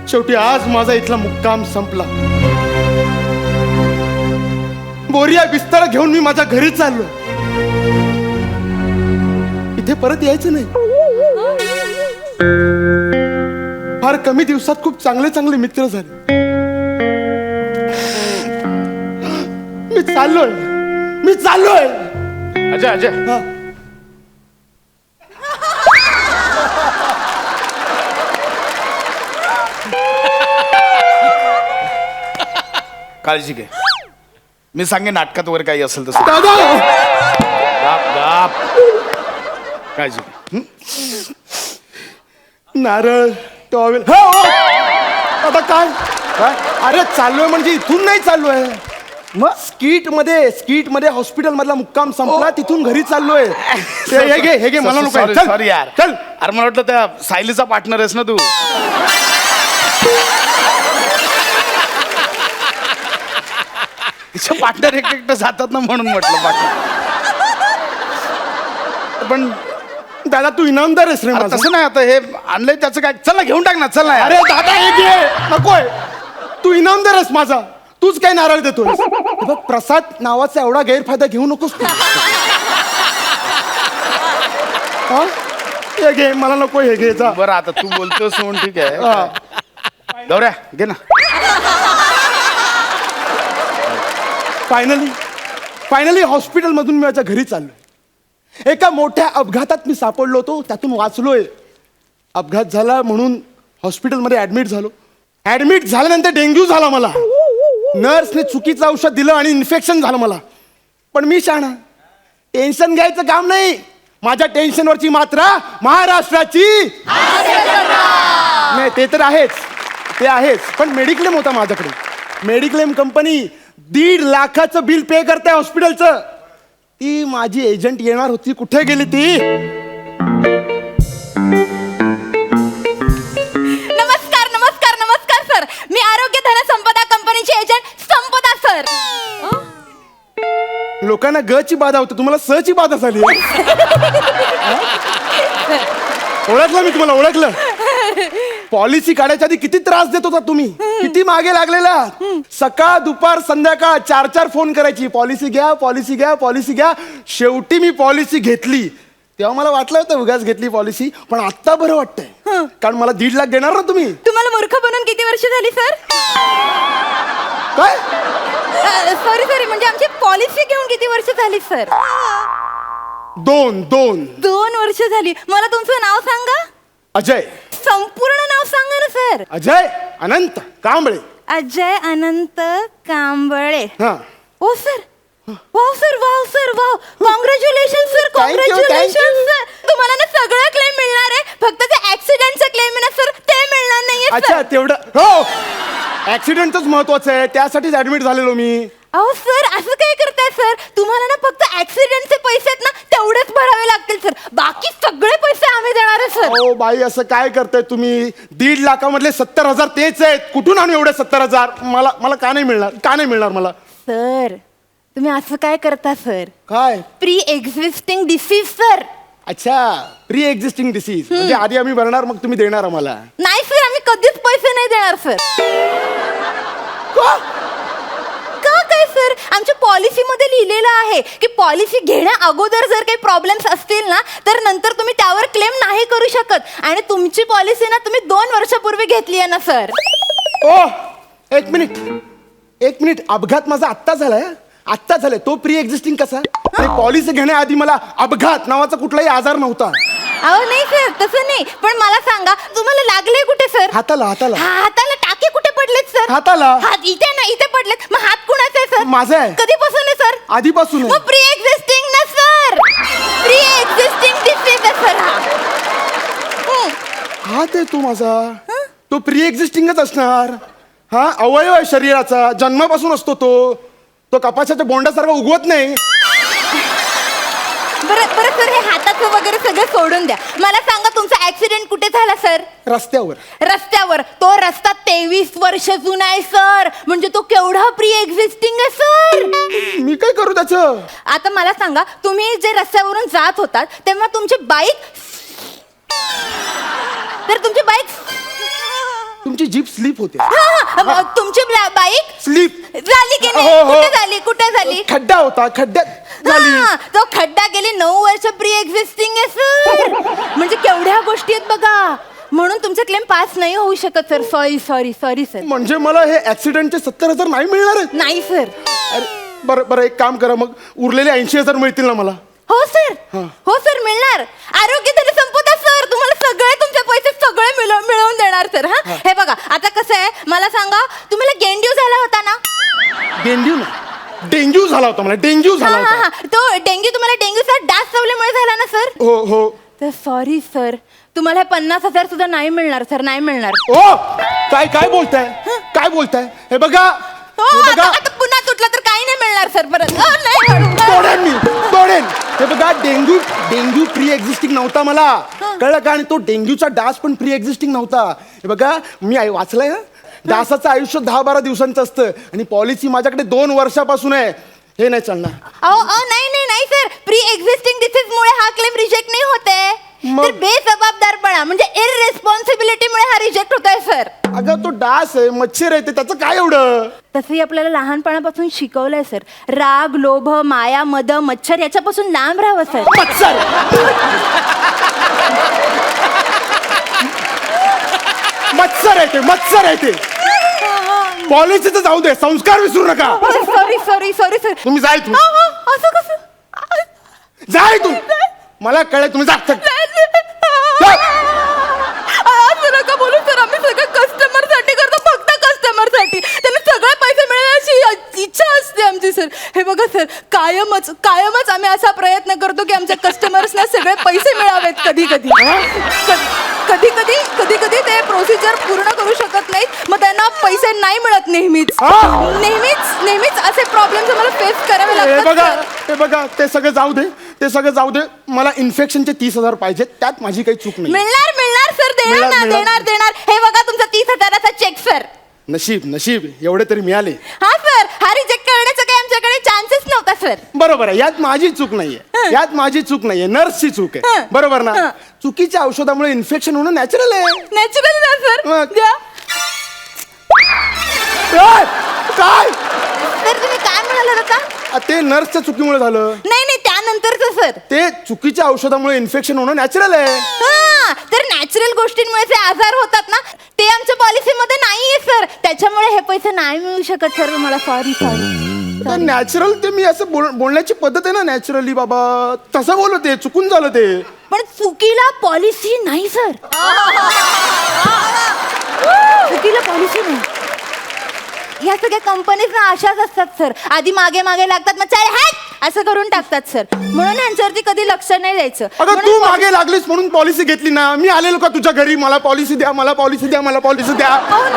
शेवटी आज माझा इथला मुक्काम संपला. बोरिया बिस्तर घेऊन मी माझ्या घरी चाललो. इथे परत यायचं नाही. फार कमी दिवसात खूप चांगले चांगले मित्र झाले. मी चाललोय. अजय अजय हा. काळजी घे. मी सांगेन नाटकात वगैरे काही असेल तसं. दादा गाप गाप. काळजी घे. नारळ टॉवेल. आता काय अरे चाललोय म्हणजे इथून नाही चाललोय. मग स्किट मध्ये हॉस्पिटल मधला मुक्काम संपला. तिथून घरी चाललोय. हे घे मला नको. सॉरी यार. चल. अरे मला वाटलं त्या सायलीचा पार्टनर आहेस ना तू. तिच्या पार्टनर एकटं जातात ना म्हणून म्हटलं पार्टनर. पण दादा तू इनामदार आहेस रे अरे माझा. तसं नाही. आता हे आणलंय त्याचं काय. चल ना घेऊन टाक ना. चल ना यार. अरे दादा हे घे. नकोय. तू इनामदार आहेस माझा. तूच काय नारळ देतोय. बघ प्रसाद नावाचा एवढा गैरफायदा घेऊ नकोस तू. हा? हे घे मला नको. हे घे जा. बरं आता तू बोलतोस म्हणून ठीक आहे. गौऱ्या घे ना. फायनली हॉस्पिटलमधून मी माझ्या घरी चाललोय. एका मोठ्या अपघातात मी सापडलो होतो. त्यातून वाचलोय. अपघात झाला म्हणून हॉस्पिटलमध्ये ऍडमिट झालो. ऍडमिट झाल्यानंतर डेंग्यू झाला मला. नर्सने चुकीचं औषध दिलं आणि इन्फेक्शन झालं मला. पण मी शहाणा. टेन्शन घ्यायचं काम नाही. माझ्या टेन्शनवरची मात्रा महाराष्ट्राची नाही. ते तर आहेच. ते आहेच. पण मेडिक्लेम होता माझ्याकडे. मेडिक्लेम कंपनी 1.5 लाखाचं बिल पे करते हॉस्पिटलचं. ती माझी एजंट येणार होती. कुठे गेली ती? नमस्कार नमस्कार नमस्कार सर. मी आरोग्य धन संपदा कंपनीचे एजंट संपदा सर. लोकांना ग ची बाधा होती. तुम्हाला स ची बाधा झाली. ओळखलं मी तुम्हाला. ओळखलं. पॉलिसी काढायच्या आधी किती त्रास देत होता तुम्ही. किती मागे लागलेला. सकाळ दुपार संध्याकाळ 4 फोन करायची. पॉलिसी घ्या पॉलिसी घ्या पॉलिसी घ्या. शेवटी मी पॉलिसी घेतली. तेव्हा मला वाटलं होतं उगाच घेतली पॉलिसी. पण आता बरं वाटतंय. कारण मला 1.5 लाख देणार ना तुम्ही. तुम्हाला मूर्ख बनून किती वर्ष झाली सर? काय सॉरी म्हणजे आमची पॉलिसी घेऊन किती वर्ष झाली सर? 2 वर्ष झाली. मला तुमचं नाव सांगा. अजय. संपूर्ण नाव सांगा ना सर. अजय अनंत कांबळे. अजय अनंत कांबळे. हा. ओ sir. Wow sir wow sir wow. Congratulations sir. Thank you, congratulations sir. तुम्हाला ना सगळं क्लेम मिळणार आहे. फक्त ते ऍक्सिडेंटचं क्लेम आहे ना सर ते मिळणार नाहीये अच्छा सर. तेवढं हो. ऍक्सिडेंटच महत्वाचं आहे. त्यासाठीच ऍडमिट झालेलो मी. अहो सर असं काय करताय सर. तुम्हाला ना फक्त ऍक्सिडेंटचे पैसे आहेत ना तेवढेच भरावे लागतील सर. बाकी सगळे पैसे आम्ही देणार आहे सर. ओ बाई असं काय करताय तुम्ही. 1.5 लाखामधले 70,000 तेच आहेत. कुठून आणू एवढे 70,000. मला का नाही मिळणार. का नाही मिळणार मला. सर तुम्ही असं काय करता सर. काय. Pre existing disease sir. अच्छा प्री एक्झिस्टिंग डिसीज म्हणजे आधी आम्ही भरणार मग तुम्ही देणार आम्हाला. नाही सर आम्ही कधीच पैसे नाही देणार सर. का? का काय सर. आमच्या पॉलिसीमध्ये लिहिलेलं आहे की पॉलिसी घेण्या अगोदर जर काही प्रॉब्लेम्स असतील ना तर नंतर तुम्ही त्यावर क्लेम नाही करू शकत. आणि तुमची पॉलिसी ना तुम्ही 2 वर्षापूर्वी घेतली आहे ना सर. ओ एक मिनिट. अपघात माझा आत्ता झालाय. आत्ता झालाय. तो प्री एक्झिस्टिंग कसा. पॉलिसी घेण्याआधी मला अपघात नावाचा कुठलाही आजार नव्हता. अहो नाही सर तसं नाही. पण मला सांगा तुम्हाला लागले कुठे सर? हाताला. हाताला टाके कुठे पडलेत सर? हाताला. हात इथे ना इथे पडलेत. मग हात कुणाचा आहे सर? माझा आहे. कधीपासून आहे सर? आधीपासून आहे. मग प्री एक्झिस्टिंग ना सर. प्री एक्झिस्टिंग डिसीज आहे सर हा. हात आहे तो माझा. तो प्री एक्झिस्टिंगच असणार. हा अवयव आहे शरीराचा. जन्मापासून असतो तो. तो कपाशाच्या बोंडासारखा उगवत नाही. बरं बरं सर, हे हाताचं वगैरे सगळं सोडून द्या. मला सांगा तुमचा ऍक्सिडेंट कुठे झाला सर? रस्त्यावर. रस्त्यावर. तो रस्ता 23 वर्ष जुना आहे सर. म्हणजे तो केवढा प्री एक्झिस्टिंग आहे सर. मी काय करू त्याचं? आता मला सांगा, तुम्ही जे रस्त्यावरून जात होतात तेव्हा तुमची बाईक, तर तुमची बाईक, तुमची जीप स्लीप होते. तुमची बाईक स्लीप झाली की हो, नाही? हो. कुठे झाली? कुठे झाली? खड्डा होता, खड्ड्यात झाली. हा, तो खड्डा गेली 9 वर्ष प्री एक्झिस्टिंग आहे सर. म्हणजे केवढ्या गोष्टी आहेत बघा. म्हणून तुमचा क्लेम पास नाही होऊ शकत sir. Sorry sorry sorry sir. म्हणजे मला हे ऍक्सिडेंटचे 70,000 नाही मिळणार आहेत? नाही सर. अरे बरं बरं, एक काम करा मग, उरलेले 80,000 मिळतील ना मला? हो सर. हो सर, मिळणार. आरोग्य धन संपदा सर, तुम्हाला सगळे तुमचे पैसे सगळे मिळवून देणार सर. हा, हे बघा, आता कसं आहे मला सांगा, तुम्हाला गेंड्यू झाला होता ना? डेंग्यू ना, डेंग्यू झाला होता मला, डेंग्यू झाला हा, हा, होता. हा. तो डेंग्यू तुम्हाला डेंग्यूचा डास चावल्यामुळे झाला ना सर? हो हो. तर सॉरी सर, तुम्हाला हे 50,000 सुद्धा नाही मिळणार सर, नाही मिळणार. ओ काय काय बोलताय? काय बोलताय? हे बघा, हो, हे बघा, आता पुन्हा तुटला तर काही नाही मिळणार सर परत. नाही. तोडेन मी, तोडेन. हे बघा, डेंग्यू प्री एक्झिस्टिंग नव्हता मला, कळलं का? आणि तो डेंग्यूचा डास पण प्री एक्झिस्टिंग नव्हता. हे बघा, मी वाचलंय ना, डासाचं आयुष्य 10-12 दिवसांचं असतं आणि पॉलिसी माझ्याकडे 2 वर्षापासून आहे. हे नाही चालणार. नाही सर, प्री एक्झिस्टिंग डिसीज मुळे हा क्लेम रिजेक्ट नाही होते. तर बेजबाबदारपणा म्हणजे इररिस्पॉन्सिबिलिटी मुळे हा रिजेक्ट होतोय सर. अगं तो डास आहे, मच्छर आहे, त्याचं काय एवढं? तसंही आपल्याला लहानपणापासून शिकवलंय सर, राग, लोभ, माया, मद, मच्छर याच्यापासून लांब राहावं सर. मच्छर मच्छर आहे ते, मच्छर आहे ते. पॉलिसीचं जाऊ दे, संस्कार विसरू नका. Sorry sorry sorry sir. तुम्ही जा इथून. असं कसं? जा इथून. मला कळलं, तुम्ही जा. असं नका बोलू सर, आम्ही सगळं कस्टमर साठी करतो, फक्त कस्टमर साठी. त्यांना सगळे पैसे मिळण्याची इच्छा असते आमची सर. हे बघा सर, कायमच आम्ही असा प्रयत्न करतो की आमच्या कस्टमर्सना सगळे पैसे मिळावेत. कधी कधी ते प्रोसिजर पूर्ण करू शकत नाहीत, मग त्यांना पैसे नाही मिळत. नेहमीच असे प्रॉब्लेम्स आम्हाला फेस करावे हे बघा, लागतात. हे बघा, ते सगळं जाऊ दे, ते सगळं जाऊ दे. मला इन्फेक्शनचे 30,000 पाहिजेत, त्यात माझी काही चूक नाही. मिळणार सर, देणार. हे बघा तुमचा 30,000चा चेक सर. नशीब एवढे तरी मिळाले. हा सर, हा रिजेक्ट करण्याचा काही आमच्याकडे चान्सेस नव्हता सर. बरोबर आहे, यात माझी चूक नाहीये, नर्सची चूक आहे. बरोबर ना? चुकीच्या औषधामुळे इन्फेक्शन होणं नॅचरल आहे. नॅचरल ना सर. मग? द्या. काय सर तुम्ही काय म्हणालात आता? ते नर्सच्या चुकीमुळे झालं. नाही त्यानंतरच सर. ते चुकीच्या औषधामुळे इन्फेक्शन होणं नॅचरल आहे. हा, तर नॅचरल गोष्टींमुळे जे आजार होतात ना, ते आमच्या पॉलिसीमध्ये नाहीये सर. त्याच्यामुळे हे पैसे नाही मिळू शकत सर. मला सॉरी. नॅचरल ते मी असं बोलण्याची पद्धत आहे ना, नॅचरली बाबा, तसं बोलत आहे, चुकून झालं ते. पण चुकीला पॉलिसी नाही सर. चुकीला पॉलिसी नाही. ह्या सगळ्या कंपनीज अशाच असतात सर. आधी मागे लागतात, मग चाल हॅट असं करून टाकतात सर. म्हणून ह्यांच्यावरती कधी लक्ष नाही द्यायचं. अगं तू मागे लागलीस म्हणून पॉलिसी घेतली ना. मी आलेलो का तुझ्या घरी, मला पॉलिसी द्या, मला पॉलिसी द्या,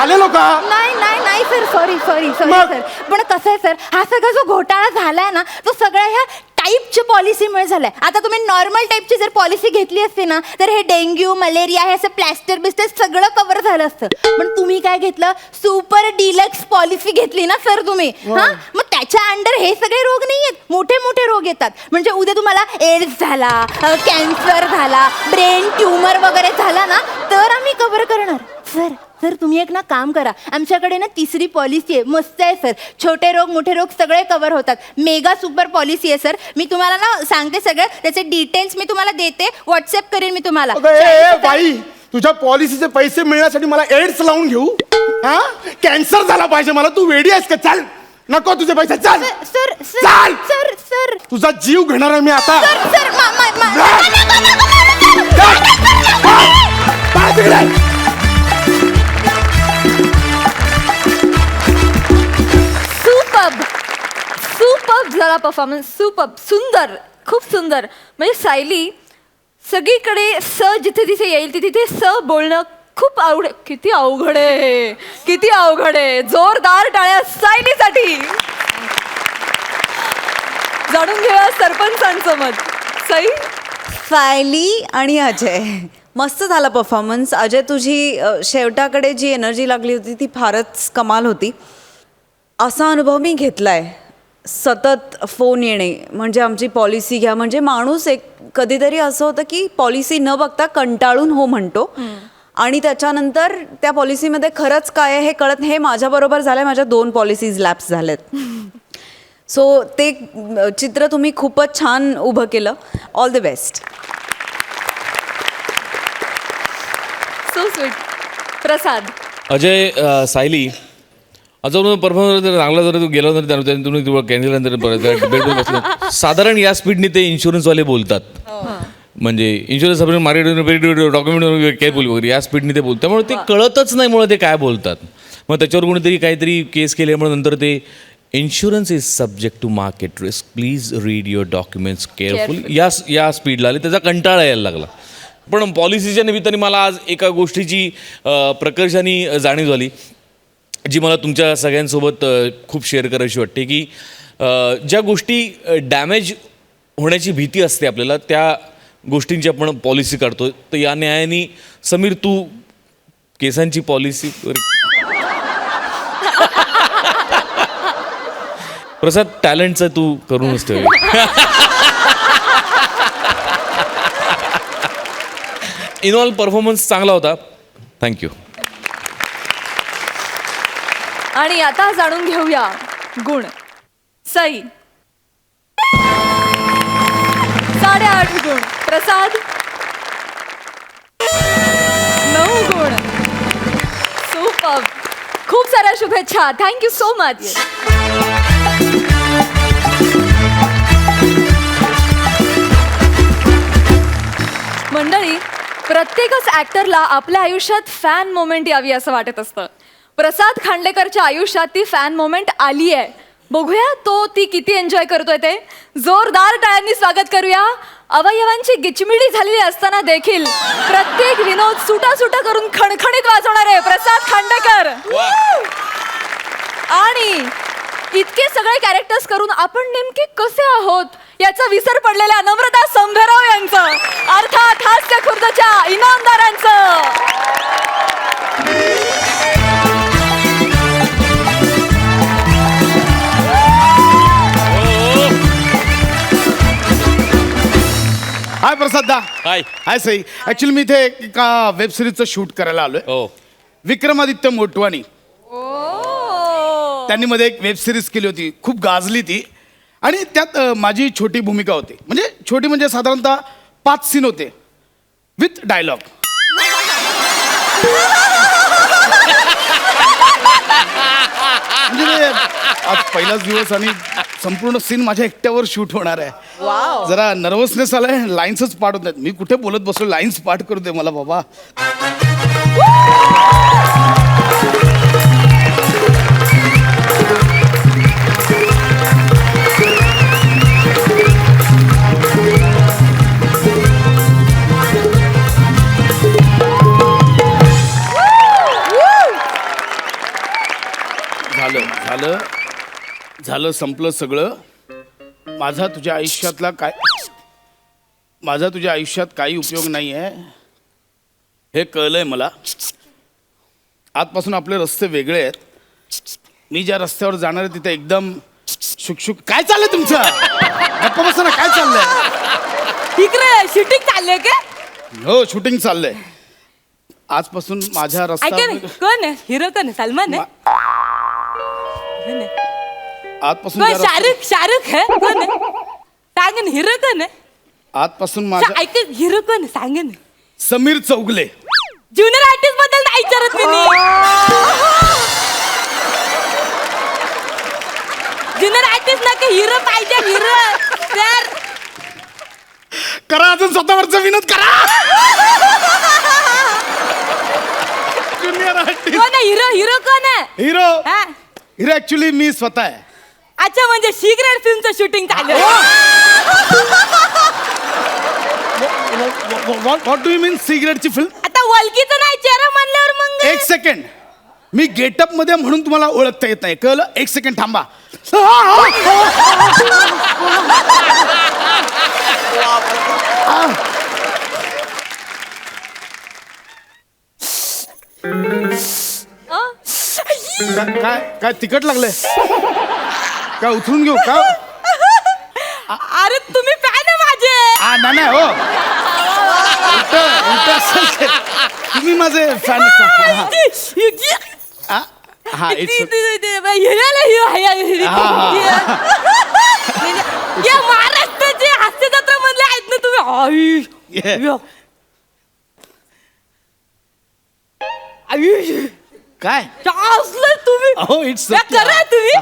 आलेलो का? नाही सर, सॉरी सर. पण कसं आहे सर, हा सगळा जो घोटाळा झालाय ना, तो सगळ्या ह्या टाईपची पॉलिसीमुळे झालाय. आता तुम्ही नॉर्मल टाईपची जर पॉलिसी घेतली असती ना, तर हे डेंग्यू, मलेरिया हे असं प्लॅस्टर बिस्टर सगळं कव्हर झालं असतं. पण तुम्ही काय घेतलं, सुपर डिलक्स पॉलिसी घेतली ना सर तुम्ही. हा, मग त्याच्या अंडर हे सगळे रोग नाही आहेत, मोठे रोग येतात. म्हणजे उद्या तुम्हाला एड्स झाला, कॅन्सर झाला, ब्रेन ट्युमर वगैरे झाला ना, तर आम्ही कव्हर करणार सर. तुम्ही एक ना काम करा, आमच्याकडे ना 3री पॉलिसी आहे, मस्त आहे सर. छोटे रोग मोठे रोग सगळे कव्हर होतात. मेगा सुपर पॉलिसी आहे सर. मी तुम्हाला ना सांगते सगळं, त्याचे डिटेल्स मी तुम्हाला देते, व्हॉट्सअप करेन मी तुम्हाला. बाई, तुझ्या पॉलिसीचे पैसे मिळण्यासाठी मला एड्स लावून घेऊ? हा, कॅन्सर झाला पाहिजे मला? तू वेडी आहेस का? चाल, नको तुझे पैसे, चाल सर. तुझा जीव घेणार आहे मी आता. सुपर्ब झाला परफॉर्मन्स. सुंदर, खूप सुंदर. म्हणजे सायली सगळीकडे जिथे तिथे येईल तिथे बोलणं खूप किती अवघड आहे. जोरदार टाळ्या सायलीसाठी. जाणून घेऊया सरपंचांचं मत. सई सायली आणि अजय मस्त झाला परफॉर्मन्स. अजय तुझी शेवटाकडे जी एनर्जी लागली होती ती फारच कमाल होती. असा अनुभव मी घेतलाय सतत फोन येणे म्हणजे आमची पॉलिसी घ्या म्हणजे माणूस एक कधीतरी असं होतं की पॉलिसी न बघता कंटाळून हो म्हणतो आणि त्याच्यानंतर त्या पॉलिसीमध्ये खरंच काय आहे हे कळत. हे माझ्याबरोबर झालं आहे. माझ्या 2 पॉलिसीज लॅप्स झाल्यात. सो ते चित्र तुम्ही खूपच छान उभं केलं. All the best. So sweet. Prasad Ajay Sayali अजून परफॉर्मन्स जर चांगला जर तू गेला तर तुम्ही तुला कॅन्सल साधारण या स्पीडने ते इन्शुरन्सवाले बोलतात. म्हणजे इन्शुरन्स मार्केट डॉक्युमेंट केअरफुल वगैरे या स्पीडने ते बोलतात. त्यामुळे ते कळतच नाही मुळे ते काय बोलतात. मग त्याच्यावर कोणीतरी काहीतरी केस केल्यामुळे नंतर ते insurance is subject to market risk please read your documents careful या स्पीडला आले. त्याचा कंटाळा यायला लागला. पण पॉलिसीच्या निमित्ताने मला आज एका गोष्टीची प्रकर्षाने जाणीव झाली जी मला तुमच्या सगळ्यांसोबत खूप शेअर करायची वाटते की ज्या गोष्टी डॅमेज होण्याची भीती असते आपल्याला त्या गोष्टींची आपण पॉलिसी काढतो. तर या न्यायाने समीर तू केसांची पॉलिसी प्रसाद टॅलेंटचं तू करूनच ठेव. इन ऑल परफॉर्मन्स चांगला होता. थँक्यू. आणि आता जाणून घेऊया गुण. सई 8.5 गुण. प्रसाद 9 गुण. सुपर. खूप साऱ्या शुभेच्छा. Thank you so much. मंडळी प्रत्येकच ऍक्टरला आपल्या आयुष्यात फॅन मोमेंट यावी असं वाटत असतं. प्रसाद खांडेकरच्या आयुष्यात ती फॅन मोमेंट आली आहे. बघूया तो ती किती एन्जॉय करतोय ते. जोरदार टाळ्यांनी स्वागत करूया. अवयवांची गिचमिडी झालेली असताना देखील प्रत्येक विनोद सुटा करून खणखणीत वाजवणारे प्रसाद खांडेकर. आणि इतके सगळे कॅरेक्टर्स करून आपण नेमके कसे आहोत याचा विसर पडलेल्या नम्रता संभेराव यांचं अर्थात हास्य खुर्दच्या इनामदारांचं. हाय प्रसाद दा. हाय. हाय सई. ऍक्च्युली मी इथे एका वेब सिरीजचं शूट करायला आलोय. हो. विक्रमादित्य मोटवानी त्यांनी मध्ये एक वेब सिरीज केली होती. खूप गाजली ती. आणि त्यात माझी छोटी भूमिका होती. म्हणजे छोटी म्हणजे साधारणतः 5 सीन होते विथ डायलॉग. म्हणजे आज पहिलाच दिवस आणि संपूर्ण सीन माझ्या एकट्यावर शूट होणार आहे. जरा नर्वसनेस आलाय. लाईन्सच पाठ होत नाहीत. मी कुठे बोलत बसलो. लाईन्स पाठ करू दे मला बाबा. झालं संपलं सगळं. माझा तुझ्या आयुष्यात काही उपयोग नाही आहे हे कळलंय मला. आजपासून आपले रस्ते वेगळे आहेत. मी ज्या रस्त्यावर जाणार आहे तिथे एकदम शुकशुक. काय चाललंय तुमचं? गप्पा बसा ना. काय चाललंय? इकडे शूटिंग चाललंय का? हो शूटिंग चाललंय. आजपासून माझ्या रस्त्यावर कोण हिरो कोण? सलमान आहे? आजपासून शाहरुख है कोण? सांग ना हिरो कोण? आजपासून माझ्या ऐक हिरो कोण सांग ना. समीर चौगले. ज्युनियर आर्टिस्ट बद्दल नाही विचारत मी. ज्युनियर आर्टिस्ट ना हिरो पाहिजे. हिरो तर करा अजून स्वतःवरचा विनोद करा. ज्युनियर आर्टिस्ट कोण हिरो? हिरो कोण आहे? हिरो हिरो ऍक्च्युली मी स्वतः आहे. अच्छा म्हणजे सिगरेट फिल्मचं शूटिंग चालू आहे. व्हॉट डू यू मीन सिगरेटची फिल्म? आता वल्गीचं नाही चेहरा म्हणल्यावर मग एक सेकंड. मी गेटअप मध्ये म्हणून तुम्हाला ओळखता येत नाही. कळलं? एक सेकंड थांबा. काय काय तिकट लागलंय काय उचलून घेऊ का अरे तुम्ही फॅन आहे माझे. नाही हो उलट असेल ते. तुम्ही माझे फॅन हा इट्स या महाराष्ट्राचे हास्य जत्रा मधले आहेत ना तुम्ही. काय असलं तुम्ही. अहो इट्स या करा तुम्ही.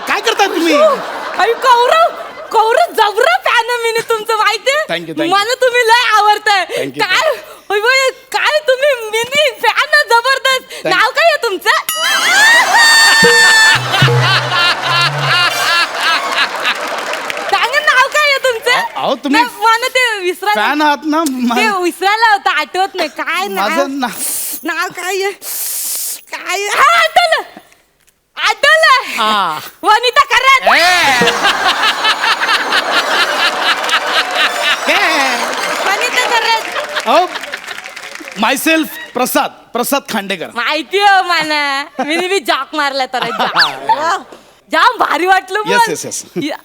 काय करताय तुम्ही अरे कौरव जबरा फॅन आहे मी तुमचं माहितीये. Thank you, thank you. मला तुम्ही लय आवडताय. Thank you. काय होय होय, काय तुम्ही मिनी फॅन जबरदस्त. नाव काय आहे तुमचं? सांगा नाव काय आहे तुमचं? अहो, तुम्ही नाही, मला ते विसरायला फॅन आहात ना ते विसरायला होतं, आठवत नाही काय माझं नाव. नाव नाव काय आहे? काय हा आठवलं वनिता कराड. वनिता कराड अहो मायसेल्फ प्रसाद खांडेकर माहिती आहे मला. मी जॉक मारला तर जाम भारी वाटलं पण. Yes, yes, yes.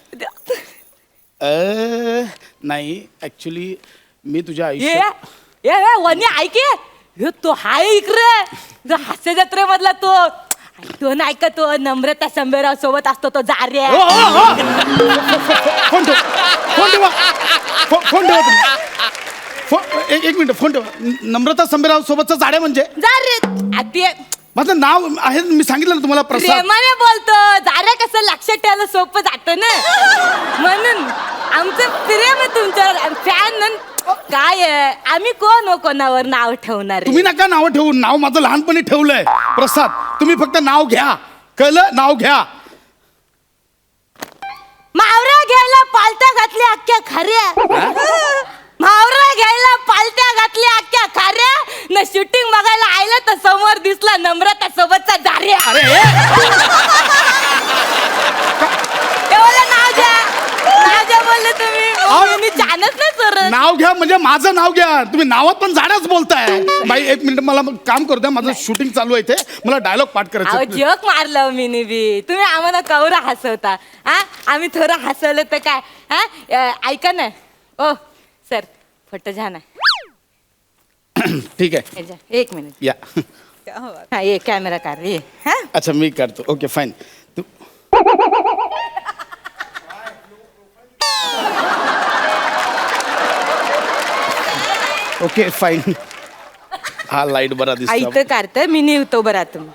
नाही ऍक्च्युली मी तुझ्या आयुष्यात वनी ऐके ह्यो तो हाय इकडे जो हास्य जत्रेमधला तो नाही का तो नम्रता संभेराव सोबत असतो तो जारे. फोन ठेवा एक मिनिट फोन ठेवा. नम्रता संभेराव सोबतचा जाड्या म्हणजे जारे माझं नाव आहे मी सांगितलं ना तुम्हाला प्रसाद. प्रेमाने बोलतो. जारे कसं लक्षात ठेवायला सोपं जातं ना म्हणून आमचं प्रेम आहे तुमच्यावर. फॅन काय आहे आम्ही कोणावर नाव ठेवणार आहे? तुम्ही नका नाव ठेवू. नाव माझं लहानपणी ठेवलंय प्रसाद. तुम्ही फक्त नाव घ्या कळलं. नाव घ्या. मावरा घ्यायला पालत्या घातल्या अख्ख्या खऱ्या. मावरा घ्यायला पालत्या घातल्या अख्ख्या खऱ्या. न शूटिंग बघायला आयला तर समोर दिसला नम्रता सोबतचा जार्या. एवढं नाव घ्या बोलले तुम्ही. मी छानच नाही सर. नाव घ्या म्हणजे माझं नाव घ्या. तुम्ही नावात पण जाड्याच बोलताय. बाई एक मिनिट मला काम करू द्या. माझं शूटिंग चालू आहे इथे. मला डायलॉग पाठ करायचं. जोक मारलं मी बी. तुम्ही आम्हाला कवरा हसवता. हा आम्ही थोडं हसवलं तर काय. हा ऐका ना ओ सर फोटो छान आहे. ठीक आहे एक मिनिट. या हा ये कॅमेरा कार ये. हा अच्छा मी काढतो. Okay fine. Okay fine. हा लाईट बरा दिसतो. इथं काढतंय मी निवतो बरं तुम्ही.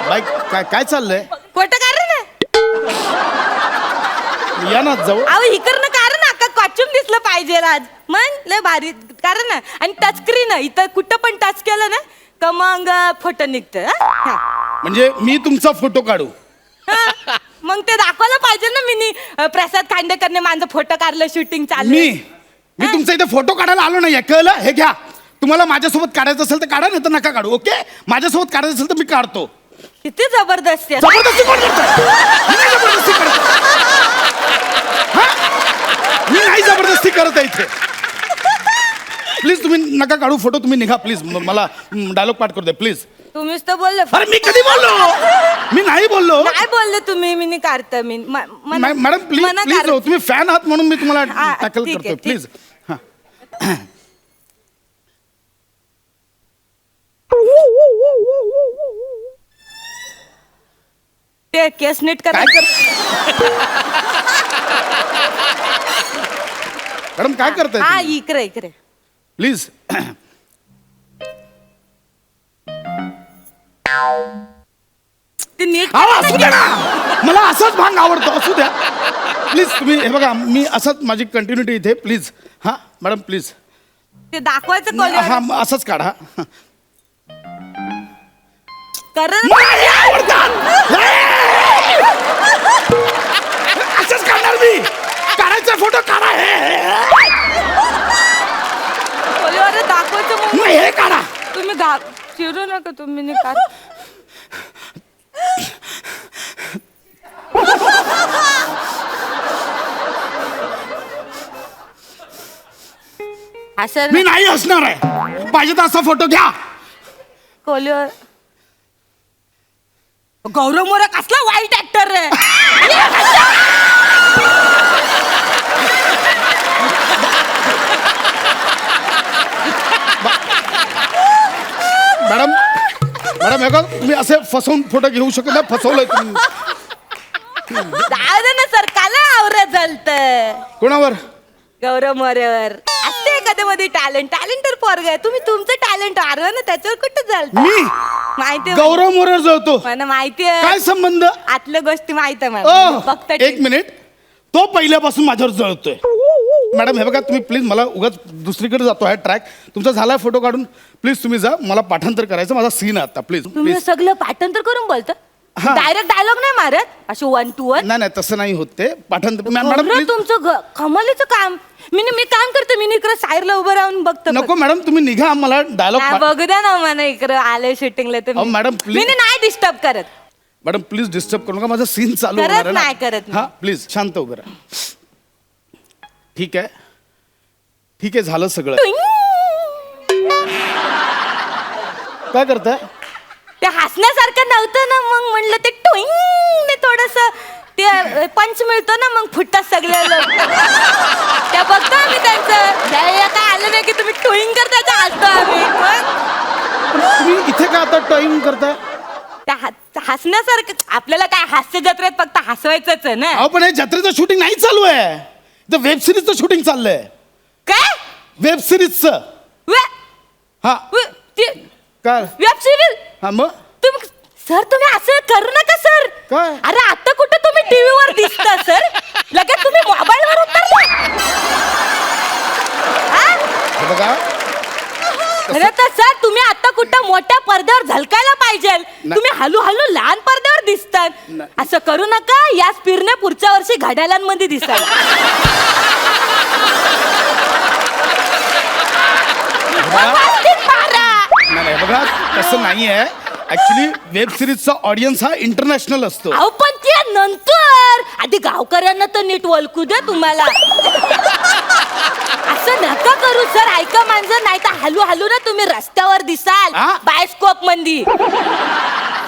बाई काय चाललंय. फोटो काढ ना. या ना जाऊ. अहो इकडनं काढ ना. अख्खा कॉस्ट्युम दिसलं पाहिजे आज. मग लय भारी काढ ना. आणि टच स्क्रीन इथं कुठं पण टच केलं ना का मग फोटो निघतं. म्हणजे मी तुमचा फोटो काढू. मग ते दाखवायला पाहिजे ना. मी प्रसाद खांडेकरने माझा फोटो काढलं शूटिंग चालू. मी तुमचा इथे फोटो काढायला आलो नाही. कळलं. हे घ्या. तुम्हाला माझ्यासोबत काढायचं असेल तर काढा नाही तर नका काढू. ओके माझ्यासोबत काढायचं असेल तर मी काढतो. किती जबरदस्त आहे. जबरदस्ती कोण करतंय? मी नाही जबरदस्ती करत. हा? मी नाही जबरदस्ती करत आहे इथे. प्लीज तुम्ही नका काढू फोटो. तुम्ही निघा प्लीज. मला डायलॉग पाठ करू द्या प्लीज. तुम्हीच तर बोलले. अरे मी कधी बोललो. मी नाही बोललो. काय बोलले तुम्ही. मी काढतं मी मॅडम प्लीज तुम्ही फॅन आहात म्हणून मी तुम्हाला टॅकल ठीक आहे, करतो प्लीज. ते केस नीट करा. काय मॅडम काय करताय हा तुम्ही? इकडे प्लीज. ते नीट असू द्या ना. मला असाच भांग आवडतो. असू द्या प्लीज. तुम्ही हे बघा मी असंच माझी कंटिन्युटी इथे प्लीज. हा मॅडम प्लीज. ते दाखवायचं हा असंच काढा. करण मला हे आवडतात. असंच काढणार मी. काढायचा फोटो काढा. दाखवायचं मग हे काढा. तुम्ही चिरू नका तुम्ही काढ. मी नाही असणार आहे. पाहिजे तर असा फोटो घ्या. कोहलीवर गौरव मोरे कसला वाईट ऍक्टर रे. मॅडम मॅडम हे का तुम्ही असे फसवून फोटो घेऊ शकत नाही, फसवलंय तुम्ही. जाऊ दे ना सर, काला आवरत झालत कोणावर? गौरव मोरेवर. असते कधी मध्ये टॅलेंटर पोरग आहे. तुम्ही तुमचं टॅलेंट आरवा ना, त्याच्यावर कुठं झालत मी माहिती गौरव मोरेवर जळतो? मला माहिती आहे. काय संबंध? आतल्या गोष्टी माहित आहे मला. ओ, फक्त एक मिनिट. तो पहिल्यापासून माझ्यावर जळतोय. मॅडम हे बघा, तुम्ही प्लीज, मला उगाच दुसरीकडे जातो आहे ट्रॅक. तुमचा झालाय फोटो काढून, प्लीज तुम्ही जा. मला पाठांतर करायचं, माझा सीन आहे आता. प्लीज तुम्ही प्लीज. सगळं पाठांतर करून बोलता. हा. डायरेक्ट डायलॉग नाही मारत, असे 1 to 1. नाही नाही, तसं नाही होत ते पाठांतर. Madam please. तुमचं कमालीचं काम. मी काम करते. मी इकडे साईडला उभं राहून बघतो. नको मॅडम, तुम्ही निघा, मला डायलॉग. नाही, बघू द्या ना मला इकडे आले शूटिंगला तर अहो, मॅडम, मी please. नाही डिस्टर्ब करत. मॅडम प्लीज डिस्टर्ब करू नका, माझा सीन चालू करत होणार आहे ना. नाही, करत नाही. हा प्लीज शांत उभं राहा. ठीक आहे, ठीक आहे, झालं सगळं. काय करताय? ते हसण्यासारखं नव्हतं ना, मग म्हणलं ते टोईंग थोडस ते पंच मिळतो ना, मग फुटतात सगळे लोक. त्या बघतो आम्ही त्यांचं. काय आलं नाही की तुम्ही टोईंग करता, हसतो आम्ही. मग तुम्ही इथे का आता टाइम करताय? त्या हसण्यासारखं आपल्याला काय हास्य जत्रेत फक्त हसवायचंच आहे ना. अहो पण हे जत्रेचं शूटिंग नाही चालू आहे, तर वेब सिरीजचं शूटिंग चाललंय. काय वेब सिरीजचं. हा काय? Web series. हा मग तुम्ही सर, तुम्ही असं करू नका सर. काय? अरे आता कुठं तुम्ही टीव्हीवर दिसता सर, लगेच तुम्ही मोबाईलवर उतरला. हे बघा, खरं तर सर, तुम्ही आता कुठं मोठ्या पडद्यावर झलकायला पाहिजे. तुम्ही हळूहळू लहान पडद्यावर दिसतात. नाही. असं करू नका. या स्पीडने पुढच्या वर्षी घड्याळांमध्ये दिसाल. नाही नाही, बघा तसं नाही आहे. ऍक्च्युली वेब सिरीजचा ऑडियन्स हा इंटरनॅशनल असतो. अहो पण ते नंतर आधी गावकऱ्यांना तर नीट ओळखू द्या तुम्हाला. असं नका करू सर. ऐका माणसं, नाही तर हळूहळू ना तुम्ही रस्त्यावर दिसाल हा? बायोस्कोप मध्ये.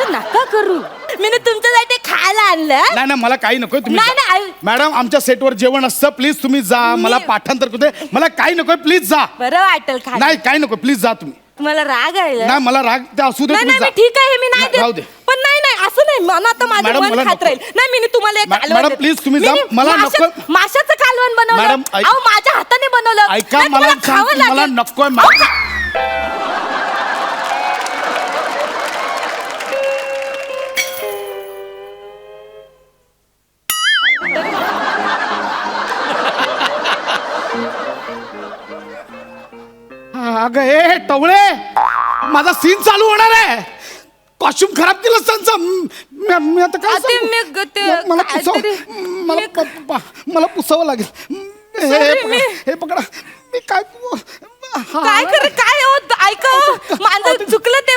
तर नका करू. मी तुमच्यासाठी खायला आणलं. नाही नाही, मला काही नकोय. तुम्ही नाही, जा. नाही. मॅडम आमच्या सेटवर जेवण असतं, प्लीज तुम्ही जा. मला पाठांतर करू दे. मला काही नकोय, प्लीज जा. बरं वाटेल खायला. नाही काही नको, प्लीज जा तुम्ही. तुम्हाला राग आहे ना? नाही मला राग ते असू दे, नाही तुम्ही नाही, जा. मी ठीक आहे, मी नाही राहू देत. दे. पण नाही असं नाही. मला आता माझं मॅडम, मन मला खात नको. राहील. नाही, मी तुम्हाला एक कालवण मॅडम, देते. please, तुम्ही जा. मी मला नको. माशाचं कालवण बनवलं. मॅडम, ऐक- अहो माझ्या हाताने बनवलं. ऐका, नाही, मला तुम्हाला खावं सांग, मला लागेल. नकोय. अहो, अगं हे टवळे, माझा सीन चालू होणार आहे. कॉस्ट्युम खराब केलं त्यांचा. मी आता काय ते सांगू? मी ते मला काहीतरी- मला पुसावं लागेल. हे पकडा. मी काय काय करे काय होत? ऐका, माझं चुकलं ते.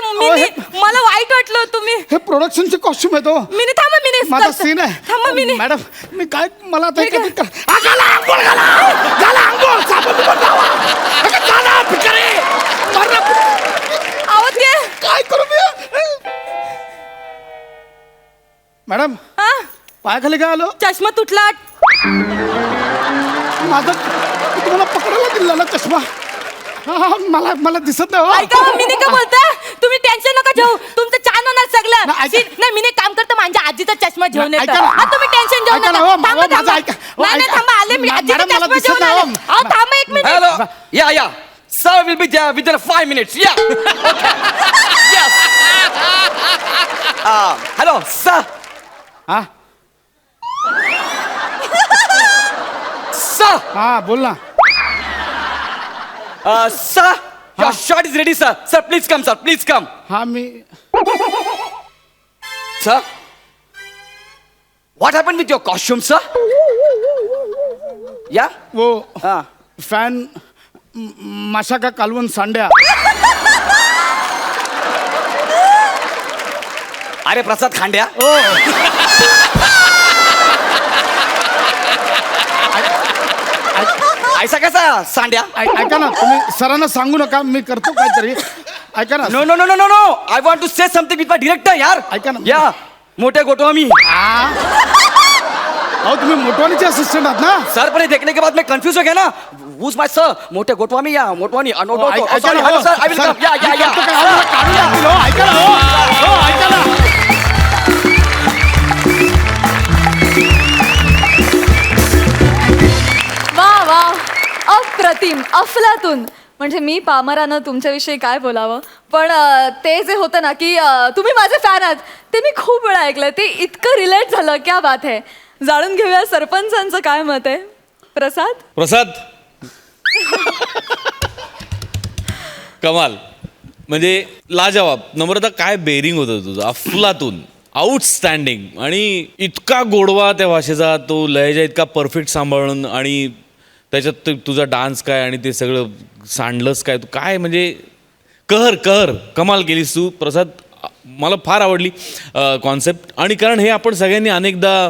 मला वाईट वाटलं. तुम्ही हे प्रोडक्शनचे कॉस्ट्युम आहे तो. मिनी थांबा. मिनी माझा सीन आहे. थांबा. मिनी मॅडम मी काय, मला आता ठीक आहे. घाला अंघोळ, घाला अंघोळ, साबण बिबण लावा. घाला, भिकारी. मारा. अहो ते काय करू मी? मॅडम हा पायाखाली काय आलो? चष्मा तुटला. माझा तुम्हाला पकडायला दिला ना चष्मा. मला दिसत नाही हो. ऐका, मिनी काय बोलता? तुम्ही टेन्शन नका घेऊ. तुमचं छान होणार सगळं. नाही, ऐका. नाही, मिनी काम करतो. माझ्या आजीचा चष्मा घेऊन नाही, येतो. ऐका ना. हा, तुम्ही टेन्शन घेऊ ऐका नका. ना, हो, थांबा, हो, माझं थांबा. ऐका. हो, नाही, ऐका. थांबा. आले मी. आजीचा मॅडम, मला चष्मा दिसत घेऊन नाही, आले. हो. अहो, थांबा एक minute. Hello. Yeah. Sir will be there within 5 minutes. Yeah. Okay. Yes. Hello, sir. हा Sir. हा बोल ना. Sir. Your shot is ready, sir. Sir, please come, sir. Please come. हा मी Sir. What happened with your costume, sir? Yeah. वो Ah. Fan माशा का कालवण सांड्या. अरे प्रसाद खांड्या. ऐसा कैसा सांड्या? ऐका ना, तुम्ही सरांना सांगू नका, मी करतो काहीतरी. ऐका ना. No no no no no no I want to say something with my director यार. ऐका ना. या मोठे गोटवामी अहो तुम्ही मोटवानीचे असिस्टंट आहात ना. सर पर ये देखने के बाद मैं कंफ्यूज हो गया ना. Who's my sir? मोठे गोटवामी या मोटवानी नो नो ऐका ना, सर हो. आई विल सर, कम या मी करतो काय? अहो, काढून टाकतील, हो. ऐका ना, हो. हो, ऐका ना. वा वा अप्रतिम अफलातून. म्हणजे मी पामरानं तुमच्याविषयी काय बोलावं, पण ते जे होतं ना की तुम्ही माझे फॅन आहात ते मी खूप वेळा ऐकलं. ते इतकं रिलेट झालं, क्या बात आहे. जाणून घेऊया सरपंचांचं काय मत आहे. प्रसाद कमाल, म्हणजे लाजवाब. नम्रता, काय बेरिंग होतं तुझं, अफलातून, आउटस्टँडिंग. आणि इतका गोडवा त्या भाषेचा, तो लहेजा इतका परफेक्ट सांभाळून, आणि त्याच्यात तुझा डान्स काय आणि ते सगळं सांडलंस काय, तू काय म्हणजे कहर कमाल केलीस तू प्रसाद. मला फार आवडली कॉन्सेप्ट. आणि कारण हे आपण सगळ्यांनी अनेकदा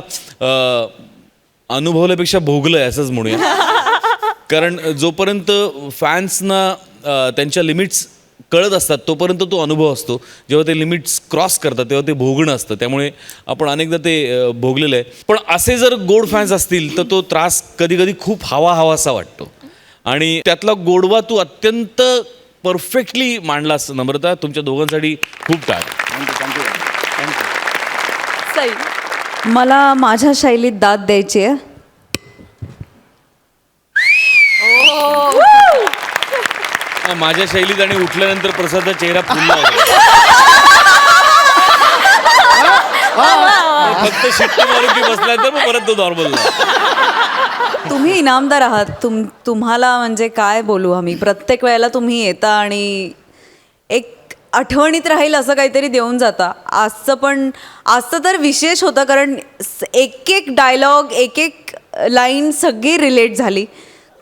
अनुभवल्यापेक्षा भोगलं आहे असंच म्हणूया. कारण जोपर्यंत फॅन्सना त्यांच्या लिमिट्स कळत असतात तोपर्यंत तो अनुभव असतो. जेव्हा ते लिमिट्स क्रॉस करतात तेव्हा ते भोगणं असतं. त्यामुळे आपण अनेकदा ते भोगलेलं आहे. पण असे जर गोड फॅन्स असतील तर तो त्रास कधी कधी खूप हवासा वाटतो. आणि त्यातला गोडवा तू अत्यंत परफेक्टली मांडलास नम्रता. तुमच्या दोघांसाठी खूप टाळ. सई. मला माझ्या शैलीत दाद द्यायची आहे. माझ्या शैलीत आणि उठल्यानंतर प्रसादचा चेहरा फुलला होता. फक्त शिट्टी मारून की बसल्यानंतर मग परत तो नॉर्मल. तुम्ही इनामदार आहात. तुम्हाला म्हणजे काय बोलू आम्ही. प्रत्येक वेळेला तुम्ही येता आणि एक आठवणीत राहील असं काहीतरी देऊन जाता. आजचं तर विशेष होतं, कारण एक डायलॉग, एक लाईन सगळी रिलेट झाली.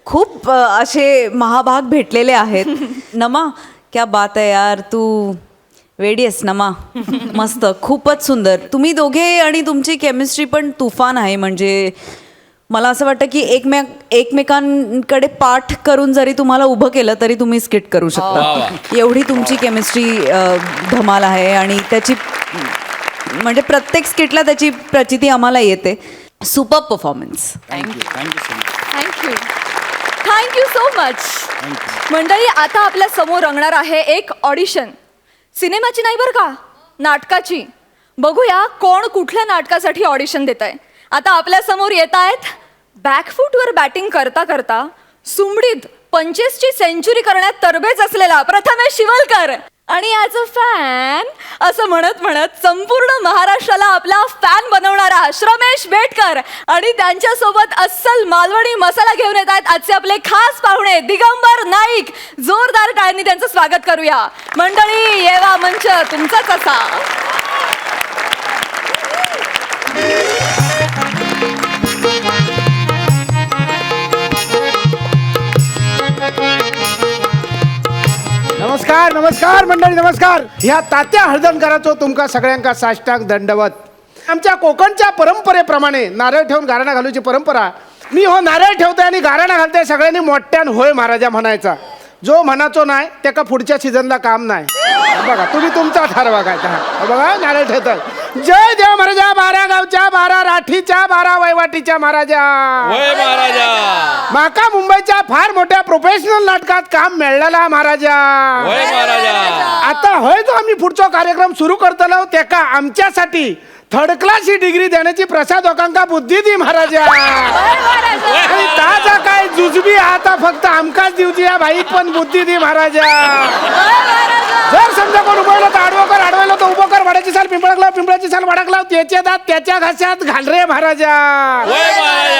खूप असे महाभाग भेटलेले आहेत. नमा, क्या बात आहे यार, तू वेडी आहेस नमा. मस्त, खूपच सुंदर. तुम्ही दोघे आणि तुमची केमिस्ट्री पण तुफान आहे. म्हणजे मला असं वाटतं की एकमेकांकडे पाठ करून जरी तुम्हाला उभं केलं तरी तुम्ही स्किट करू शकता. एवढी तुमची केमिस्ट्री धमाल आहे. आणि त्याची म्हणजे प्रत्येक स्किटला त्याची प्रचिती आम्हाला येते. Super performance. Thank you so much. मंडळी, आता आपल्या समोर रंगणार आहे एक ऑडिशन. सिनेमाची नाही बरं का, नाटकाची. बघूया कोण कुठल्या नाटकासाठी ऑडिशन देत आहे. आता आपल्या समोर येत आहेत बॅकफूटवर बॅटिंग करता करता सुमडीत 25ची सेंचुरी करण्यात तरबेज असलेला प्रथमेश शिवलकर. आणि ॲज अ फॅन असं म्हणत म्हणत संपूर्ण महाराष्ट्राला आपला फॅन बनवणारा श्रमेश बेटकर. आणि त्यांच्यासोबत अस्सल मालवणी मसाला घेऊन येत आहेत आजचे आपले खास पाहुणे दिगंबर नाईक. जोरदार टाळ्यांनी त्यांचं स्वागत करूया. मंडळी, येवा मंच तुमचाच असा. नमस्कार मंडळी, नमस्कार. ह्या तात्या हळदणकरांचो तुमका सगळ्यांका साष्टांग दंडवत. आमच्या कोकणच्या परंपरेप्रमाणे नारळ ठेवून गाराणा घालूची परंपरा. मी हो नारळ ठेवतोय आणि गाराणा घालतोय. सगळ्यांनी मोठ्यान होय महाराजा म्हणायचा. जो म्हणाचो नाही त्याका पुढच्या सीझनला काम नाही. बघा, तुम्ही तुमचा ठरवा काय. बघा, नारळ ठेवतात. जय देव महाराजा, 12 गावच्या 12 राठीच्या 12 वैवाटीच्या महाराजा. माका मुंबईच्या फार मोठ्या प्रोफेशनल नाटकात काम मिळालेला महाराजा. आता होय जो आम्ही पुढचा कार्यक्रम सुरू करतलो त्याका आमच्यासाठी थर्ड क्लास ही डिग्री देण्याची प्रसाद लोकांका बुद्धी दी महाराजा. आणि ताजा काय जुजबी आता फक्त आमकाच दिवची या भाई पण बुद्धी दी महाराजा. जर समजा कोण उभं तर आडवलं तर उभं कर. वाड्याची साल पिंपळाक, पिंपळाची साल वाडाक लाव. त्याच्या दात त्याच्या घासात घाल रे महाराजा.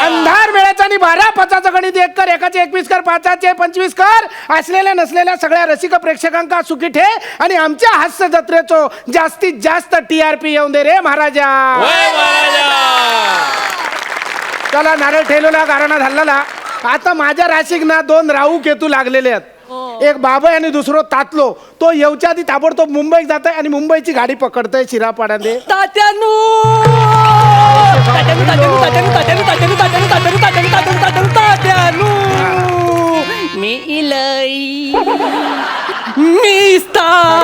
अंधार वेळेचा आणि 12 5चं गणित 1 कर, 1चे 21 कर, 5चे 25 कर. असलेल्या नसलेल्या सगळ्या रसिक प्रेक्षकांका सुखी ठे. आणि आमच्या हास्य जत्रेचो जास्तीत जास्त TRP येऊन दे रे महाराजा. चला, नारळ ठेवलेला, गाराणा झालेला. आता माझ्या राशीक ना 2 राहू केतू लागलेले आहेत. एक बाबा आणि दुसरं तातलो. तो येऊच्या आधी ताबडतोब मुंबईत जात आहे आणि मुंबईची गाडी पकडतोय शिरापाड्याने. तात्यानू मी इलई मी स्टार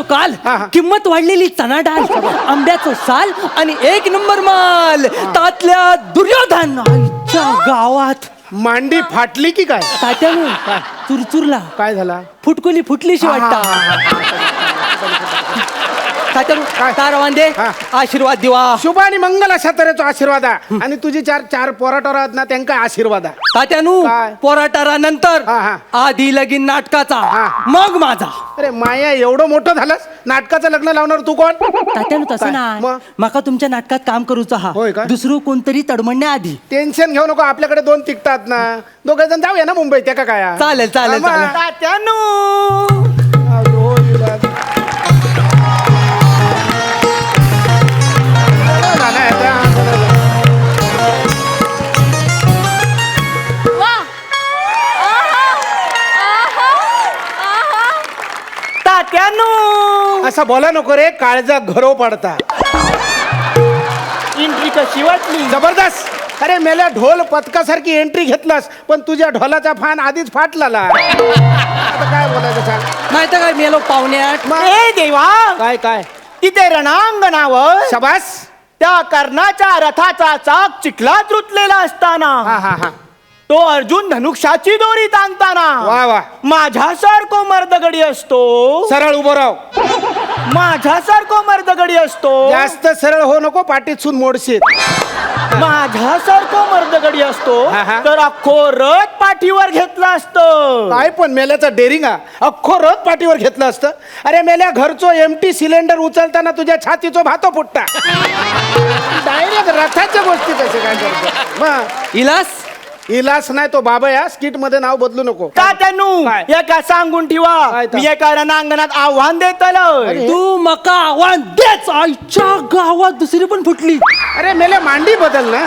काल हा, हा. किंमत वाढलेली चना डाळ आंब्याचं साल आणि 1 नंबर माल तातल्या दुर्योधन आईच्या गावात मांडी फाटली की काय तात्यानं चुरचुरला काय झाला फुटकुली फुटलीशी वाटता तात्यानं काय? तार वांदे हा. आशीर्वाद दिवा शुभ आणि मंगल अशा तऱ्हेचो आशीर्वाद आहे आणि तुझी चार पोराटोरा आहेत ना त्यांका आशीर्वाद आहे तात्यानू काय? पोराटारा नंतर हा, हा. आधी लगीन नाटकाचा हा. मग माझा अरे माया एवढं मोठं झालंस नाटकाचं लग्न लावणार तू कोण तात्यानू काय? तसं ना मग? माका तुमच्या नाटकात काम करूचा हा होय का? दुसरं कोणतरी तडमडण्या आधी टेन्शन घेऊ नको आपल्याकडे 2 तिकटात ना 2 जण जाऊया ना मुंबईत त्या का काय चालेल चालेल हा, मग. चालेल तात्यानू तात्यानू असं बोला नको रे काळजा घरो पडता एंट्री कशी वाटली जबरदस्त अरे मेल्या ढोल पथकासारखी एंट्री घेतलास पण तुझ्या ढोलाचा फान आधीच फाटला आता काय बोलायचं सांग नाही तर काय मेलो पाहुण्यात मग? ए देवा काय काय तिथे रणांगणावर शबास त्या कर्णाच्या रथाचा चाक चिखलात रुतलेला असताना हा हा हा तो अर्जुन धनुष्याची दोरी ताणताना वा वा माझ्यासारखो मर्दगडी असतो सरळ उभं राव माझ्यासारखो मर्दगडी असतो जास्त सरळ हो नको पाठीत सून मोडशील माझ्यासारखो मर्दगडी असतो हा, हा. तर अख्खो रथ पाठीवर घेतला असतं काय पण मेल्याचं डेअरिंग अख्खो रथ पाठीवर घेतलं असतं अरे मेल्या घरचो एमटी सिलेंडर उचलताना तुझ्या छातीचो भातो फुटता डायरेक्ट रथाच्या गोष्टी कसे काय करतो मग इलास इलास नाही तो बाबा या स्किट मध्ये नाव बदलू नको तात्यानू काय? एका सांगून ठेवा काय तर? मी एका रणांगणात आव्हान देतल अरे. तू मका आव्हान देच आईच्या गावात दुसरी पण फुटली अरे मेल्या मांडी बदल ना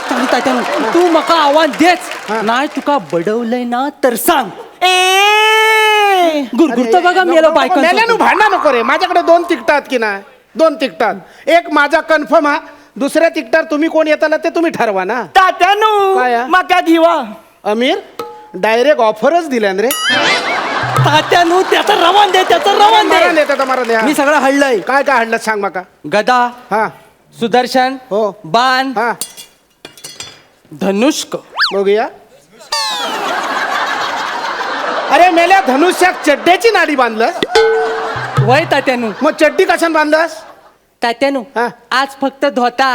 चांगली तात्यानू तू मका आव्हान देच हा. नाही तुका बडवलंय ना तर सांग ए गुरगुरत बघा मेला बायका मेल्यानु भांडा नको रे माझ्याकडे 2 तिकटात की नाही 2 तिकटात एक माझा कन्फर्म हा दुसऱ्या तिकटार तुम्ही कोण येताला ते तुम्ही ठरवा ना तात्यानू काय आहे? मका धिवा अमीर डायरेक्ट ऑफरच दिल्यान रे तात्यानू त्याचा रवान दे त्याचा रवान मारा दे देता मारा दे मी सगळं हडलंय काय काय हडलं सांग माका गदा हा सुदर्शन हो. बाण हा धनुष्क बघूया अरे मेल्या धनुष्यात चड्ड्याची नाडी बांधलं वय तात्यानू मग चड्डी कशाने बांधलंस तात्यानू हा. आज फक्त धोता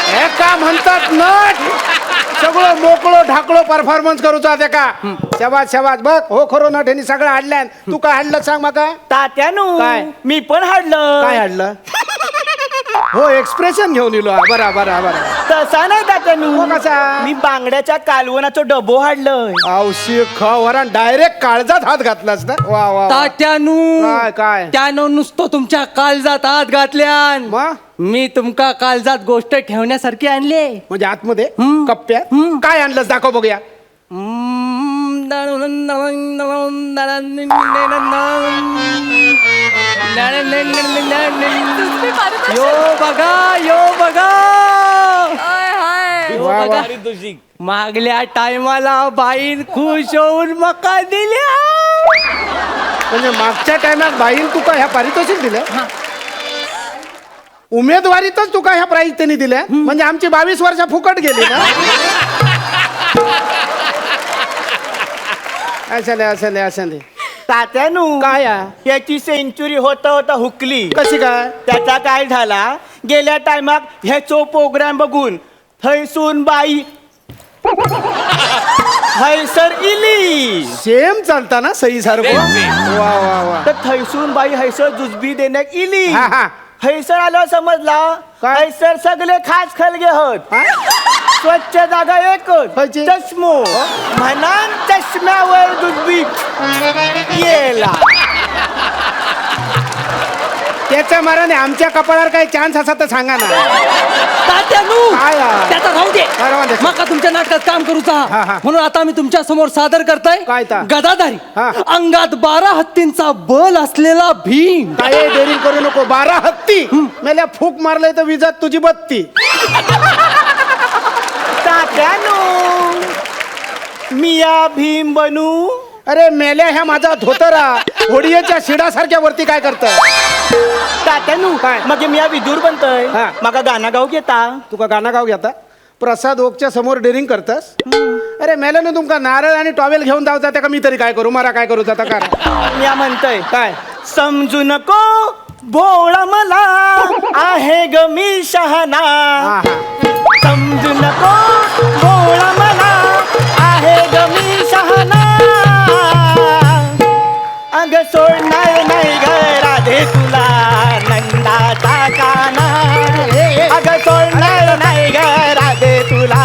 हे का म्हणतात नट सगळं मोकळो ढाकळो परफॉर्मन्स करूचा ते का शबाज शबाज बघ हो खरो नट ह्यांनी सगळं हाडल्यान तू काय हाडलं सांग माका तात्यानू काय? मी पण हाडलं काय हाडलं हो एक्सप्रेशन घेऊन येलो हा. बरा बरा बरा तसा नाही तात्यानू हो, कसा? मी बांगड्याच्या कालवनाचं डबो हाडलंय औशी खवरान डायरेक्ट काळजात हात घातलास ना वा वा वा. तात्यानू काय काय त्यानं नुसतं तुमच्या काळजात हात घातल्यान मग मी तुमका काळजात गोष्ट ठेवण्यासारखी आणले म्हणजे आतमध्ये हम्म. कप्प्यात हम्म. काय आणलंस दाखव बघूया यो बघा यो बघा यो वा, वा. बघा. मागल्या टायमाला बाईन खुश होऊन मका दिल्या म्हणजे मागच्या टायमात बाईन तुका ह्या पारितोषिक दिलं उमेदवारीतच तुका ह्या प्राईज त्यांनी दिल्या म्हणजे आमची 22 वर्ष फुकट गेली ना असं तात्यानू काय आ? याची सेंचुरी होता होता हुकली कशी काय त्याचा काय झाला गेल्या टायमाक ह्याचो प्रोग्राम बघून थैसून बाई हैसर इली सेम चालता ना सही सारखं वा वा वा तर थैसून बाई हैसर जुजबी देण्यात इली हा, हा. हैसर आलं समजला काय? हैसर सगळे खास खलगे होत हा? स्वच्छ जागा एकच खयची? चष्मो म्हणान चष्म्यावर जुजबी येला त्याच्या माराने आमच्या कपाळावर काही चान्स असा तर सांगा ना तात्यानू काय आ? त्याचा राहू दे काय राहू दे? मका तुमच्या नाटकात काम करूचा हा, हा. म्हणून आता मी तुमच्या समोर सादर करताय काय ता? गदाधारी हा. अंगात 12 हत्तींचा बल असलेला भीम काय डेअरिंग करू नको 12 हत्ती मेल्या फूक मारलंय तर विजात तुझी बत्ती तात्यानू मिया भीम बनू अरे मेल्या ह्या माझा धोतरा होडियाच्या शिडासारख्या वरती काय करताय तात्यानू काय? मग मी विदूर बनतय हा. माका गाणं गाव घेता तुका गाणं गाव घेता प्रसाद ओकच्या समोर डेअरिंग करतास अरे मेल्यानं तुमका नारळ आणि टॉवेल घेऊन धावता त्या का मी तरी काय करू मला काय करू जाता का मी म्हणतय काय समजू नको भोळा मला आहे ग मी शहाणा हा हा समजू नको भोळा मला आहे ग मी शहाणा अग सोडणार नाही ग राधे तुला नंदाचा काना अग सोडणार नाही ग राधे तुला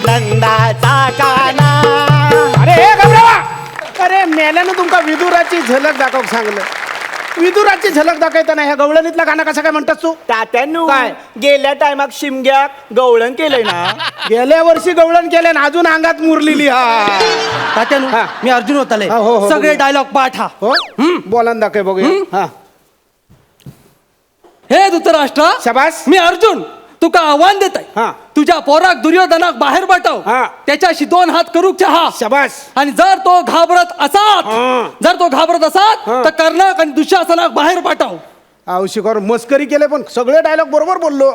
नंदाचा काना अरे हे घबरावा अरे मेल्यानं तुमका विदुराची झलक दाखव सांगलं विदुराची झलक दाखवताना ह्या गवळणीतला गाणं कसं काय म्हणतात तू तात्यानू काय? गेल्या टायमाक शिमग्याक गवळण केलंय ना गेल्या वर्षी गवळण केलं ना अजून अंगात मुरलेली हा तात्यानू हा. मी अर्जुन होताले हा, हो, हो, सगळे बघू. डायलॉग पाठ हा हो बोला ना दाखव बघूया हा हे धृतराष्ट्र शाबास. मी अर्जुन तुका आव्हान देत हा. आहे तुझ्या पोराक दुर्योधनाक बाहेर पाठव हा. त्याच्याशी 2 हात करू चहा शाबास आणि जर तो घाबरत हा. असात हा. तर कर्णक आणि दुःशासनाक बाहेर पाठव औशिकावर मस्करी केले पण सगळे डायलॉग बरोबर बोललो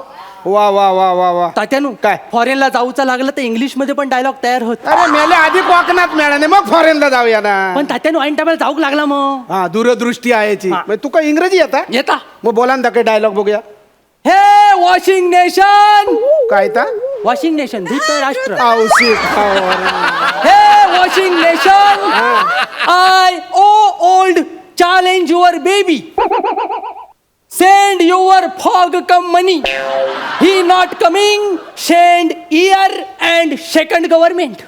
वा वा वा वा वा तात्यानू काय? फॉरेनला जाऊचं लागलं तर इंग्लिश मध्ये पण डायलॉग तयार होत अरे मेले आधी कोकणात मिळाले मग फॉरेनला जाऊया ना पण तात्यानू ऐन टायमाला जाऊक लागला मग हा दूरदृष्टी आहे याची. हा. मग तुका इंग्रजी येता येता मग बोला ना दाखव डायलॉग बघूया हे वॉशिंग नेशन काय ता वॉशिंग नेशन धृतराष्ट्र औशिक हे washing nation I oh old challenge your baby send your fog come money he not coming send year and second government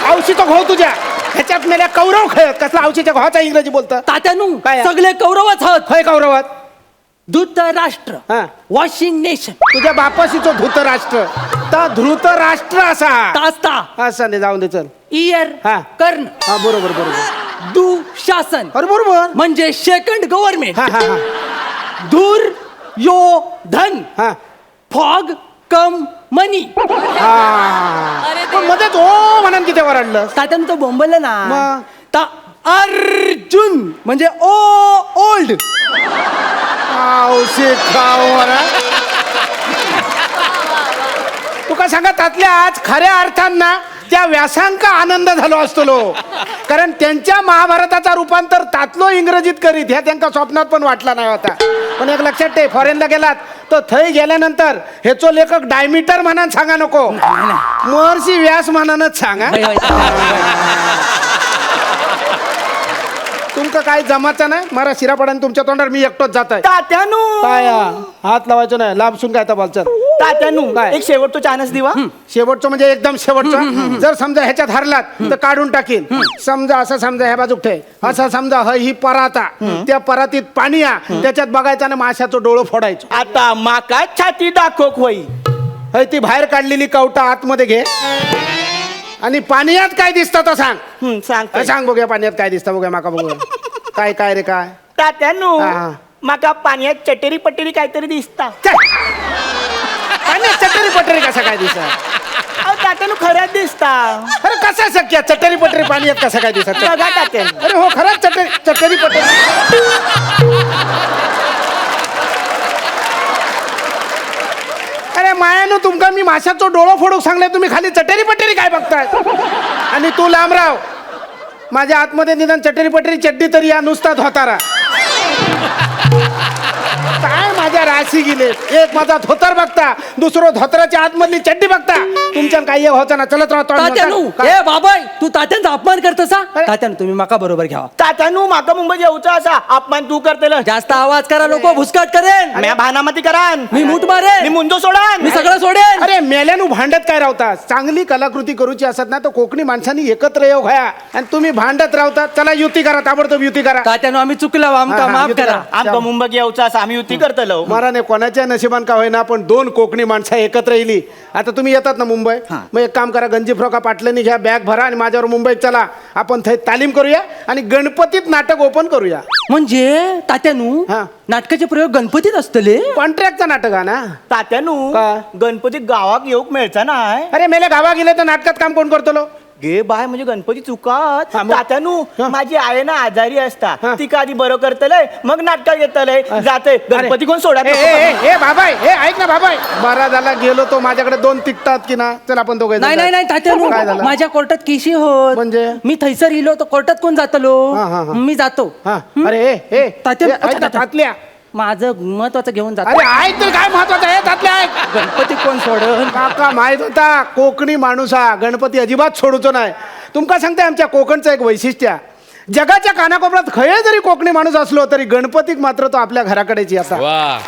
औषीचा घाव तुझ्या ह्याच्यात मेल्या कौरव खेळत कसला औषीच्या घावाचा इंग्रजी बोलतं तात्यानू काय? सगळे कौरवच आहोत खय कौरवात धृतराष्ट्र हा. वॉशिंग नेशन तुझ्या बापाशी तो धृतराष्ट्र ता धृतराष्ट्र असा तास्ता असा नाही जाऊन दे चल इयर हा. कर्ण हा बरोबर बरोबर दुःशासन अरे बरोबर म्हणजे सेकंड गव्हर्नमेंट हा हा हा धूर यो धन हा फॉग कम मनी हा पण मध्येच ओ म्हणून किती वरडलं तात्यानं तो बोंबललं ना मग? ता अर्जुन म्हणजे ओ ओल्ड औषध तुका सांगा त्यातल्या आज खऱ्या अर्थांना त्या व्यासांका आनंद झालो असतो कारण त्यांच्या महाभारताचा रूपांतर तातलो इंग्रजीत करीत ह्या त्यांना स्वप्नात पण वाटला नाही होता पण एक लक्षात ठेव फॉरेनला गेलात तर थंय गेल्यानंतर हेचो लेखक डायमीटर म्हणान सांगा नको महर्षी व्यास म्हणानच सांगा तुमचं काय जमाचं नाही मारा शिरापडाने तुमच्या तोंडावर मी एकटोच जात आहे तात्यानू काय हात लावायचं नाही लांबसून काय तर बोलचं तात्यानू काय? एक शेवटचा चान्स दिवा शेवटचं म्हणजे एकदम शेवटचं जर समजा ह्याच्यात हरलात तर काढून टाकीन समजा असं समजा ह्या बाजूक ठेव असं समजा ही पराता त्या परातीत पाणी त्याच्यात बघायचं आणि माशाचं डोळं फोडायचं आता माका छाती दाखव होई हय ती बाहेर काढलेली कवटा आतमध्ये घे आणि पाण्यात काय दिसतं तर सांग सांग सांग बघूया पाण्यात काय दिसतं बघूया माका बघूया काय काय रे काय तात्यानू हा. माका पाण्यात चटेरी पटेरी काहीतरी दिसता काय? पाण्यात चटरी पटरी कसा काय दिसत अहो, तात्यानू खरंच दिसता अरे कसा शक्य चटरी पटरी पाण्यात कसं काय दिसत बघा तात्यानू अरे हो खरंच चटरी पटरी अरे मायानो तुमका मी माशाचं डोळं फोडूक सांगले तुम्ही खाली चटेरी पटेरी काय बघताय आणि तू लांबराव माझ्या आतमध्ये निदान चटेरी पटेरी चड्डी तरी या नुसतात होतारा काय माझ्या राशी गेले एक माझा धोतर बघता दुसरं धोतराच्या आतमधली चड्डी बघता तुमच्या काही होता ना चलत तात्यानू राहतो ए बाबाय तू तात्यांचा अपमान करतसा तात्यानू तुम्ही माका बरोबर घ्यावा तात्यानू माका मुंबई येऊचा असा अपमान तू करतेल जास्त आवाज करा नको भुसकाट करेन मी भानामती करान मी मूठ मारेन मी मुंजो सोडान मी सगळं सोडेन अरे मेल्यानु भांडत काय राहता चांगली कलाकृती करूची असत ना तर कोकणी माणसांनी एकत्र येऊ घ्या आणि तुम्ही भांडत राहता चला युती करा ताबडतोब युती करा तात्यानू आम्ही चुकलो आमका हा, हा, माफ युती करा करा. आमका मुंबई येऊचा असा आम्ही युती करतलो महाराने कोणाच्या नशिबान का होईना पण 2 कोकणी माणसं एकत्र येली आता तुम्ही येतात ना मुंबई मग एक काम करा गंजी फ्रॉका पाटलांनी घ्या बॅग भरा आणि माझ्यावर मुंबईत चला आपण थंय तालीम करूया आणि गणपतीत नाटक ओपन करूया म्हणजे तात्यानू हा. नाटकाचे प्रयोग गणपतीत असतले कॉन्ट्रॅक्टचा नाटक हा ना तात्यानू काय? गणपती गावाक येऊक मिळचा नाही अरे मेले गावा गेले तर नाटकात काम कोण करतो गे बाय म्हणजे गणपती चुकात हा, मग? तात्यानू हा. माझी आहे ना आजारी असता हा. ती का आधी बरं करतलंय मग नाटकात येतलंय जाते गणपती कोण सोडा ए बाबाय हे ऐक ना बाबाय बरा झाला गेलो तो माझ्याकडे 2 तिकटात की ना चल आपण दोघे नाही नाही नाही तात्यानू काय झालं माझ्या कोर्टात केशी होत म्हणजे? मी थैसर इलो तर कोर्टात कोण जातलो हा, हा, हा. मी जातो हा अरे ए तात्या- ए, ऐक ना, तातल्या माझं महत्वाचं घेऊन जातो अरे ऐक तर काय महत्वाचं आहे तातल्या ऐक गणपती कोण सोडल काका माहित होता कोकणी माणूस हा गणपती अजिबात सोडतो नाही तुमका सांगते आमच्या कोकणचं एक वैशिष्ट्य जगाच्या कानाकोपऱ्यात खये जरी कोकणी माणूस असलो तरी गणपतीक मात्र तो आपल्या घराकडेची असा वा